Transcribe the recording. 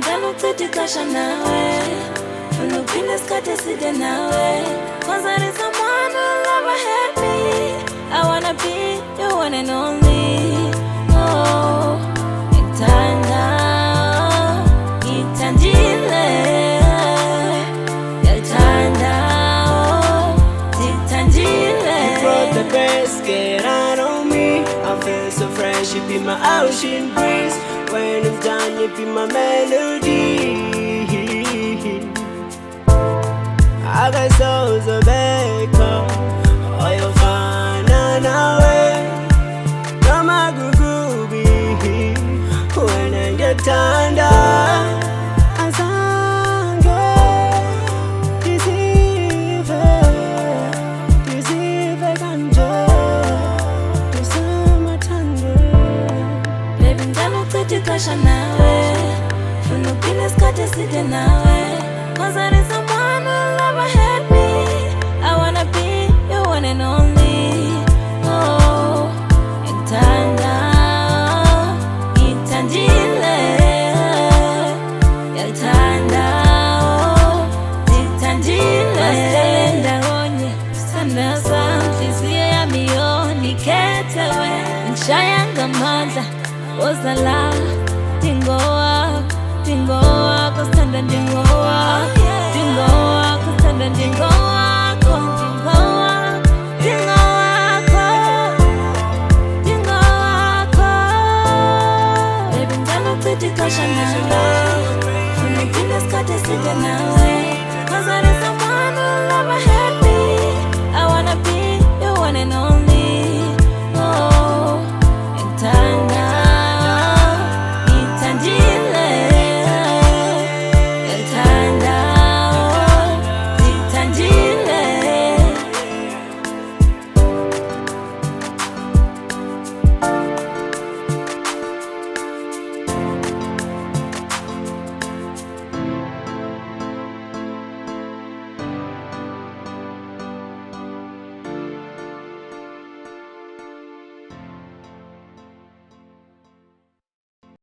ngithanda ukucedikasha nawe, funa ukuphila isikhathi eside nawe, cause I need someone who'll ever help me. I wanna be your one and only. Oh, Ndikthandile, Ndikthandile. You brought the best, get out on me. I feel so fresh, you be my ocean breeze. When I'm done, you be my melody. I got souls of echo. Oh, you're fine, away. Come on, Gugubi. When I get tanda, ukudikasha nawe, funa ukuphila isikhathi eside nawe, cause I need someone who'll ever help me. I wanna be your one and only. Oh, Ndikthandile, Ndikthandile. Masele ndawonye, sithanda sami, inhliziyo yami nikhethe wena, ngishaya ngamandla. Ozala, dingo wako, sithanda dingo wako, sithanda dingo wako, dingo wako. Baby, ngithanda ukucedikasha nawe, funa ukuphila isikhathi eside nawe.